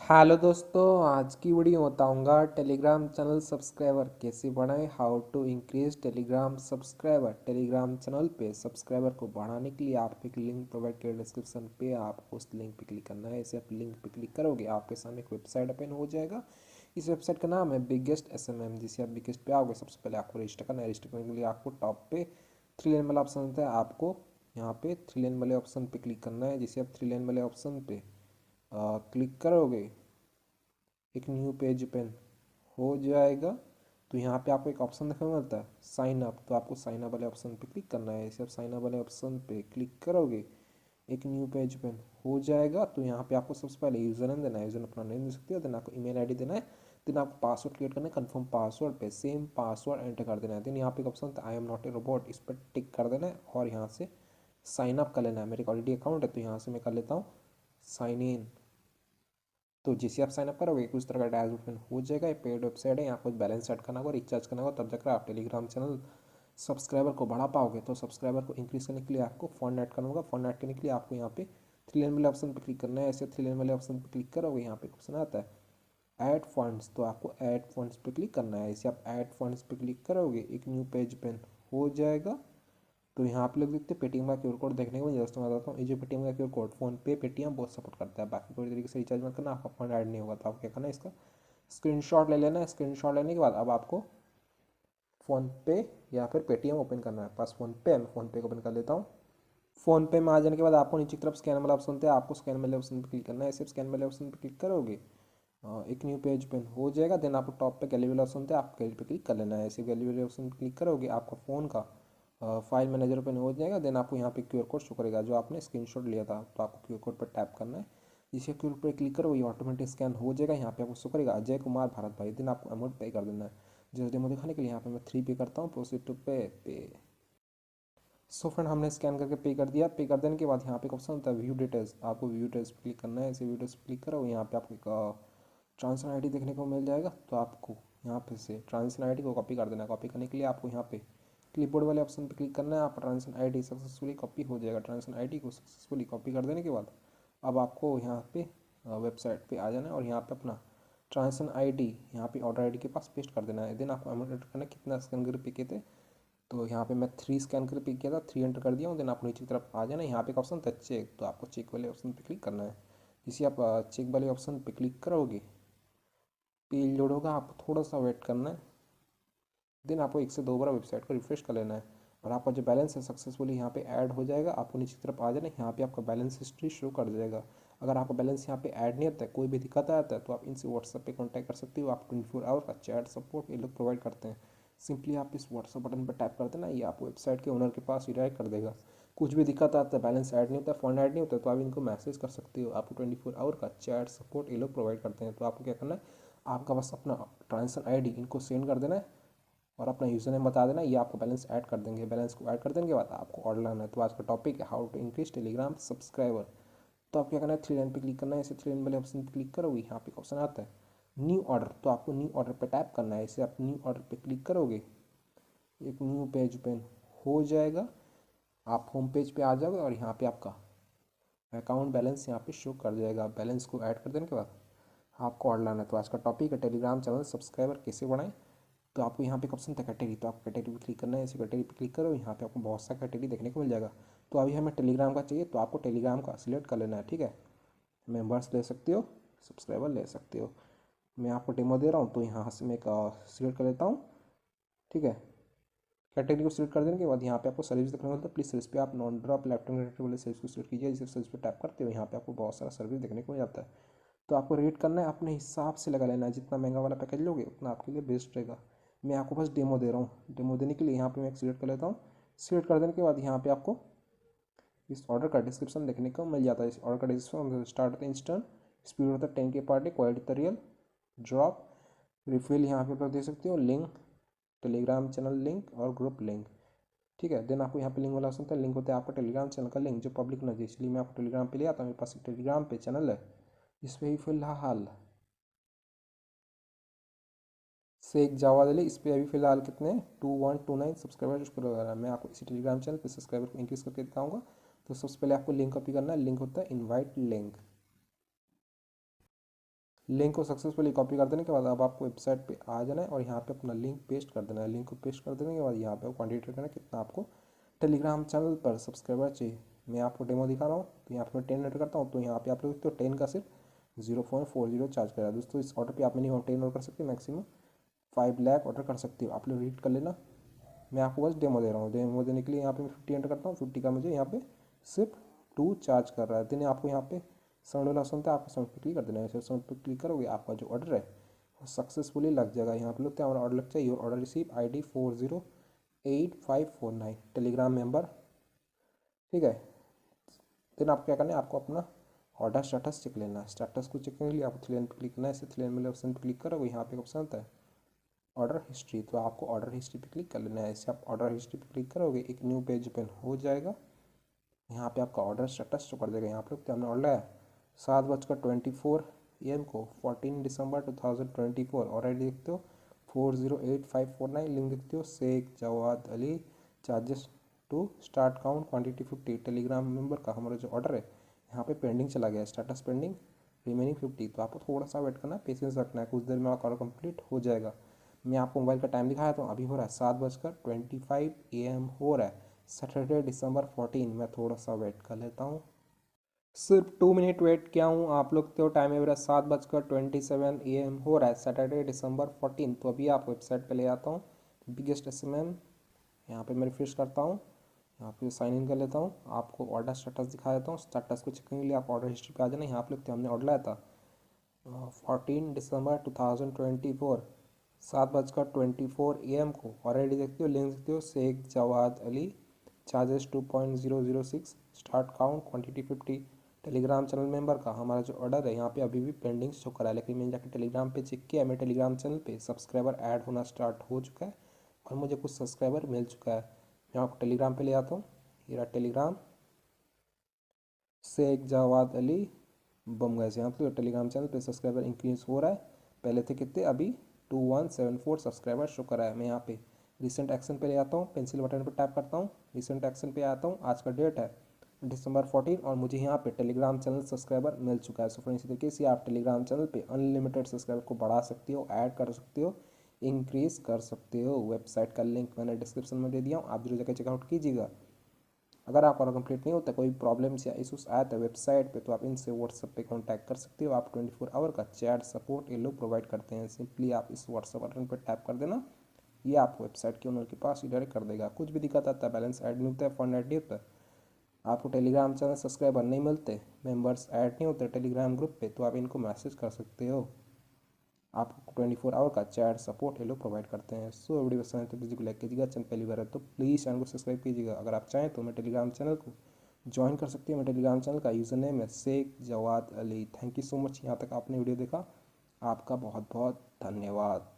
Hello दोस्तों, आज की वीडियो बताऊंगा टेलीग्राम चैनल सब्सक्राइबर कैसे बढ़ाएं। How to increase Telegram subscriber. Telegram channel पे सब्सक्राइबर को बढ़ाने के लिए आपको एक लिंक प्रोवाइड किया डिस्क्रिप्शन पे, आपको उस लिंक पे क्लिक करना है। ऐसे आप लिंक पे क्लिक करोगे आपके सामने एक वेबसाइट ओपन हो जाएगा। इस वेबसाइट का नाम है बिगेस्ट SMM। जिसे आप बिगेस्ट पे आओगे सबसे पहले आपको रजिस्टर करना है। रजिस्टर करने के लिए आपको टॉप पे 3 लाइन वाला ऑप्शन होता है, आपको यहाँ पे 3 लाइन वाले ऑप्शन पे क्लिक करना है। जिसे आप 3 लाइन वाले ऑप्शन पे क्लिक करोगे एक न्यू पेज ओपन हो जाएगा। तो यहाँ पे आपको एक ऑप्शन देखने को मिलता है साइन अप। तो आपको साइन अप वाले ऑप्शन पे क्लिक करना है। इसे आप साइन अप वाले ऑप्शन पे क्लिक करोगे एक न्यू पेज ओपन हो जाएगा। तो यहाँ पे आपको सबसे पहले यूजर नेम देना है। यूजर अपना नेम दे सकते हो। देन आपको ईमेल आईडी देना है। देन आपको पासवर्ड क्रिएट करना है। कंफर्म पासवर्ड पे सेम पासवर्ड एंटर कर देना है। देन यहाँ पे एक ऑप्शन होता है I am not a robot, इस पर टिक कर देना है और यहाँ से साइन अप कर लेना है। मेरे ऑलरेडी अकाउंट है तो यहाँ से मैं कर लेता हूँ साइन इन। तो जैसे आप साइन अप करोगे कुछ तरह का डैशबोर्ड ओपन हो जाएगा। ये पेड वेबसाइट है, यहाँ कुछ बैलेंस सेट करना होगा, रिचार्ज करना होगा, तब जाकर आप टेलीग्राम चैनल सब्सक्राइबर को बढ़ा पाओगे। तो सब्सक्राइबर को इंक्रीज करने के लिए आपको फंड ऐड करना होगा। फंड ऐड करने के लिए आपको यहाँ पे 3 लाइन वाले ऑप्शन पर क्लिक करना है। ऐसे 3 लाइन वाले ऑप्शन पर क्लिक करोगे यहाँ पे ऑप्शन आता है ऐड फंड्स। तो आपको ऐड फंड्स पे क्लिक करना है। ऐसे आप ऐड फंड्स पे क्लिक करोगे एक न्यू पेज ओपन हो जाएगा। तो यहाँ पे लोग देखते हैं पेटीएम का क्यूआर कोड देखने को मिल जाता है। बताता हूँ, ये जो पेटीएम का क्यूआर कोड फोन पे पेटीएम बहुत सपोर्ट करता है। बाकी कोई तरीके से रिचार्ज मत करना, आपका फंड ऐड नहीं होगा। तो आपको क्या करना है, इसका स्क्रीनशॉट ले लेना है। स्क्रीनशॉट लेने के बाद अब आपको फ़ोन पे या फिर पेटीएम ओपन करना है। पास फ़ोन पे है, मैं फ़ोन पे को ओपन कर लेता हूँ। फ़ोन पे में आ जाने के बाद आपको नीचे की तरफ स्कैन वाला ऑप्शन होता है, आपको स्कैन वाले ऑप्शन पर क्लिक करना है। सिर्फ स्कैन वाले ऑप्शन पर क्लिक करोगे एक न्यू पेज ओपन हो जाएगा। देन आपको टॉप पे गैलरी वाला ऑप्शन होता है, आपको गैलरी पे क्लिक कर लेना है। ऐसे गैलरी वाले ऑप्शन पर क्लिक करोगे आपका फ़ोन का फाइल मैनेजर ओपन हो जाएगा। देन आपको यहाँ पे क्यूआर कोड शो करेगा जो आपने स्क्रीनशॉट लिया था। तो आपको क्यूआर कोड पर टैप करना है। जिसे क्यूआर पर क्लिक करो ये ऑटोमेटिक स्कैन हो जाएगा। यहाँ पे आपको शो करेगा अजय कुमार भारत भाई। देन आपको अमाउंट पे कर देना है। जैसे डेमो दिखाने के लिए यहाँ पे मैं 3 पे करता हूँ, प्रोसीड टू पे। सो फ्रेंड हमने स्कैन करके पे कर दिया। पे कर देने के बाद यहाँ पे एक ऑप्शन होता है व्यू डिटेल्स, आपको व्यू डिटेल्स पे क्लिक करना है। ऐसे व्यू डिटेल्स पे क्लिक करो यहाँ पे आपको एक ट्रांजेक्शन आईडी देखने को मिल जाएगा। तो आपको यहाँ पे से ट्रांजेक्शन आईडी को कॉपी कर देना है। कॉपी करने के लिए आपको यहाँ पे क्लिपबोर्ड वाले ऑप्शन पे क्लिक करना है। आपका ट्रांजेक्शन आईडी सक्सेसफुली कॉपी हो जाएगा। ट्रांजेक्शन आईडी को सक्सेसफुली कॉपी कर देने के बाद अब आपको यहाँ पे वेबसाइट पे आ जाना है और यहाँ पे अपना ट्रांजेक्शन आईडी यहाँ पे ऑर्डर आईडी के पास पेस्ट कर देना है। देन आपको अमाउंट एंटर करना है, कितना स्कैन करके पे किए थे। तो यहाँ पे मैं 3 स्कैन करके पे किया था, 3 एंटर कर दिया हूँ। देन आप नीचे की तरफ आ जाना, यहाँ पे एक ऑप्शन था चेक। तो आपको चेक वाले ऑप्शन पे क्लिक करना है। जिसे आप चेक वाले ऑप्शन पे क्लिक करोगे पेज लोड होगा, आपको थोड़ा सा वेट करना है। देन आपको 1 से 2 बार वेबसाइट को रिफ्रेश कर लेना है और आपका जो बैलेंस है सक्सेसफुली यहाँ पे ऐड हो जाएगा। आपको नीचे की तरफ आ जाना है, यहाँ पे आपका बैलेंस हिस्ट्री शो कर जाएगा। अगर आपका बैलेंस यहाँ पे ऐड नहीं होता है, कोई भी दिक्कत आता है तो आप इनसे व्हाट्सएप पे कांटेक्ट कर सकते हो। आप 24 आवर का चैट सपोर्ट ये लोग प्रोवाइड करते हैं। सिंपली आप इस व्हाट्सएप बटन पर टैप कर देना, ये आपको वेबसाइट के ओनर के पास रिडायरेक्ट कर देगा। कुछ भी दिक्कत आता है, बैलेंस ऐड नहीं होता, फंड ऐड नहीं होता, तो आप इनको मैसेज कर सकते हो। आपको 24 आवर का चैट सपोर्ट ये लोग प्रोवाइड करते हैं। तो आपको क्या करना है, आपका बस अपना ट्रांजेक्शन आईडी इनको सेंड कर देना है और अपना यूज़र नेम बता देना, ये आपको बैलेंस ऐड कर देंगे। बैलेंस को ऐड कर देने के बाद आपको ऑर्डर लाना है। तो आज का टॉपिक है how to increase Telegram subscriber. तो आप क्या करना है, 3 लाइन पे क्लिक करना है। ऐसे 3 लाइन वाले ऑप्शन पे क्लिक करोगे यहाँ पे ऑप्शन आता है न्यू ऑर्डर। तो आपको न्यू ऑर्डर पे टैप करना है। इसे आप न्यू ऑर्डर पे क्लिक करोगे एक न्यू पेज ओपन हो जाएगा। आप होम पेज पे आ जाओगे और यहाँ पे आपका अकाउंट बैलेंस यहाँ पे शो कर जाएगा। बैलेंस को ऐड कर देने के बाद आपको ऑर्डर लाना है। तो आज का टॉपिक है टेलीग्राम चैनल सब्सक्राइबर कैसे बढ़ाएं। तो आपको यहाँ पे एक ऑप्शन था कैटेगरी, तो आपको कैटेगरी पे क्लिक करना है। ऐसे कैटेगरी पे क्लिक करो, यहाँ पे आपको बहुत सा कैटेगरी देखने को मिल जाएगा। तो अभी हमें टेलीग्राम का चाहिए, तो आपको टेलीग्राम का सिलेक्ट कर लेना है। ठीक है, मेंबर्स ले सकते हो, सब्सक्राइबर ले सकते हो। मैं आपको डेमो दे रहा हूँ तो यहाँ से मैं एक सिलेक्ट कर लेता हूँ। ठीक है, कैटेगरी को सिलेक्ट कर देने के बाद यहाँ पे आपको सर्विस देखने को मिलता है। प्लीज़ सर्विस पे आप नॉन ड्रॉप लैपटॉप वाले सर्विस को सिलेक्ट कीजिए। जिसे सर्विस पे टैप करते हो यहाँ पे आपको बहुत सारा सर्विस देखने को मिल जाता है। तो आपको रेट करना है, अपने हिसाब से लगा लेना है। जितना महंगा वाला पैकेज लोगे उतना आपके लिए बेस्ट रहेगा। मैं आपको बस डेमो दे रहा हूँ। डेमो देने के लिए यहाँ पे मैं एक सिलेक्ट कर लेता हूँ। सिलेक्ट कर देने के बाद यहाँ पे आपको इस ऑर्डर का डिस्क्रिप्शन देखने को मिल जाता है। इस ऑर्डर का डिस्क्रिप्शन स्टार्ट होता है इंस्टेंट, स्पीड होता है 10K पर डे, क्वालिटी होता है रियल, ड्रॉप, रिफिल यहाँ पे आप दे सकते हो, लिंक, टेलीग्राम चैनल लिंक और ग्रुप लिंक। ठीक है, देन आपको यहाँ पे लिंक वाला ऑप्शन होता है। लिंक होता है आपका टेलीग्राम चैनल का लिंक जो पब्लिक ना, इसलिए मैं आपको टेलीग्राम पे ले आता हूँ। मेरे पास एक टेलीग्राम पे चैनल है, इस पर ही फिलहाल शेख जावाद अली, इस पर अभी फिलहाल कितने 2129 सब्सक्राइबर शुक्र। मैं आपको इसी टेलीग्राम चैनल पे सब्सक्राइबर को इंक्रीज करके दिखाऊंगा। तो सबसे पहले आपको लिंक कॉपी करना है। लिंक होता है इनवाइट लिंक। लिंक को सक्सेसफुली कॉपी कर देने के बाद अब आपको वेबसाइट पे आ जाना है और यहाँ पे अपना लिंक पेस्ट कर देना है। लिंक को पेस्ट कर देने के बाद यहाँ पे क्वान्टिटी करना है कितना आपको टेलीग्राम चैनल पर सब्सक्राइबर चाहिए। मैं आपको डेमो दिखा रहा हूँ, तो यहाँ पे मैं 10 एंटर करता हूँ, तो यहाँ पे आप लोग देखते हो 10 का सिर्फ 0.40 चार्ज कर रहा है। दोस्तों इस ऑर्डर पे आप मिनिमम 10 ऑर्डर कर सकते हो, मैक्सिमम 5 लाख ऑर्डर कर सकते हो। आप लोग रीड कर लेना, मैं आपको बस डेमो दे रहा हूँ। डेमो देने के लिए यहाँ पे मैं 50 एंटर करता हूँ, 50 का मुझे यहाँ पे सिर्फ 2 चार्ज कर रहा है। देने आपको यहाँ पे साउंड वाला ऑप्शन था, आपको साउंड पे क्लिक कर देना है। साउंड पे क्लिक करोगे आपका जो ऑर्डर है वो सक्सेसफुली लग जाएगा। यहाँ पे लगता है हमारा ऑर्डर लग जाए। Your order receive ID 408549 Telegram member, ठीक है। देन आप क्या करना है, आपको अपना ऑर्डर स्टेटस चेक लेना है। स्टेटस को चेक करने के लिए आपको थ्री लाइन पर क्लिक करना है। इसे थ्री लाइन वाले ऑप्शन पर क्लिक करोगे, यहाँ पे एक ऑप्शन आता है ऑर्डर हिस्ट्री, तो आपको ऑर्डर हिस्ट्री पे क्लिक कर लेना है। ऐसे आप ऑर्डर हिस्ट्री पे क्लिक करोगे एक न्यू पेज ओपन हो जाएगा। यहाँ पे आपका ऑर्डर स्टेटस शो कर देगा। यहाँ पे तो हमने ऑर्डर है 7:24 AM को 14 दिसंबर 2024। ऑलरेडी देखते हो 408549, लिंक देखते हो Sheikh Jawad Ali, charges to start count quantity 50। Telegram member का हमारा जो ऑर्डर है यहाँ पे पेंडिंग चला गया, स्टेटस पेंडिंग रिमेनिंग 50। तो आपको थोड़ा सा वेट करना है, पेशेंस रखना है, कुछ देर में आपका ऑर्डर कंप्लीट हो जाएगा। मैं आपको मोबाइल का टाइम दिखाया, तो अभी हो रहा है 7:25 AM हो रहा है, सैटरडे December 14। मैं थोड़ा सा वेट कर लेता हूँ, सिर्फ 2 मिनट वेट किया हूँ। आप लोग तो टाइम है मेरा 7:27 AM हो रहा है, सैटरडे December 14। तो अभी आप वेबसाइट पे ले आता हूँ, बिगेस्ट SMM यहाँ पे मैं रिफ्रेश करता हूँ, यहाँ पे साइन इन कर लेता हूँ। आपको ऑर्डर स्टेटस दिखा देता हूँ। स्टेटस को चेक करने के लिए आप ऑर्डर हिस्ट्री पे आ जाना। यहाँ पे तो हमने ऑर्डर लाया था 14 दिसंबर 2024 7:24 AM को। ऑलरेडी देखते हो, लिंक देखते हो Sheikh Jawad Ali, charges 2.006, start count quantity 50। Telegram channel member का हमारा जो ऑर्डर है यहाँ पे अभी भी पेंडिंग शो करा है, लेकिन मैंने जाकर टेलीग्राम पे चेक किया, मेरे टेलीग्राम चैनल पे सब्सक्राइबर ऐड होना स्टार्ट हो चुका है और मुझे कुछ सब्सक्राइबर मिल चुका है। मैं आपको टेलीग्राम पे ले आता हूँ। ये रहा टेलीग्राम, शेख जवाद अली बम गए। यहाँ पे टेलीग्राम चैनल पे सब्सक्राइबर इंक्रीज हो रहा है। पहले थे कितने, अभी 2174 सब्सक्राइबर शो करा है। मैं यहाँ पे रिसेंट एक्शन पे ले आता हूँ, पेंसिल बटन पर टैप करता हूँ, रिसेंट एक्शन पे आता हूँ। आज का डेट है December 14 और मुझे यहाँ पे टेलीग्राम चैनल सब्सक्राइबर मिल चुका है। सो फ्रेंड्स इसी तरीके से आप टेलीग्राम चैनल पे अनलिमिटेड सब्सक्राइबर को बढ़ा सकते हो, ऐड कर सकते हो, इंक्रीज कर सकते हो। वेबसाइट का लिंक मैंने डिस्क्रिप्शन में दे दिया हूँ, आप जरूर जाकर चेकआउट कीजिएगा। अगर आपका ऑर्डर कंप्लीट नहीं होता, कोई प्रॉब्लम्स या इशूज आया था वेबसाइट पे, तो आप इनसे व्हाट्सएप पे कांटेक्ट कर सकते हो। आप 24 आवर का चैट सपोर्ट ये लोग प्रोवाइड करते हैं। सिंपली आप इस व्हाट्सएप बटन पर टैप कर देना, ये आपको वेबसाइट के ओनर के पास ही डायरेक्ट कर देगा। कुछ भी दिक्कत आता है, बैलेंस ऐड नहीं होता है, फंड ऐड नहीं होता है, आपको टेलीग्राम चैनल सब्सक्राइबर नहीं मिलते, मेंबर्स ऐड नहीं होते टेलीग्राम ग्रुप पे, तो आप इनको मैसेज कर सकते हो। आपको 24 आवर का चैट सपोर्ट ये लोग प्रोवाइड करते हैं। सो वीडियो पसंद है तो वीडियो को लाइक कीजिएगा, चैनल पहली बार है तो प्लीज़ चैनल को सब्सक्राइब कीजिएगा। अगर आप चाहें तो मैं टेलीग्राम चैनल को ज्वाइन कर सकते हैं। मेरे टेलीग्राम चैनल का यूज़र नेम है Sheikh Jawad Ali. Thank you so much, यहाँ तक आपने वीडियो देखा, आपका बहुत बहुत धन्यवाद।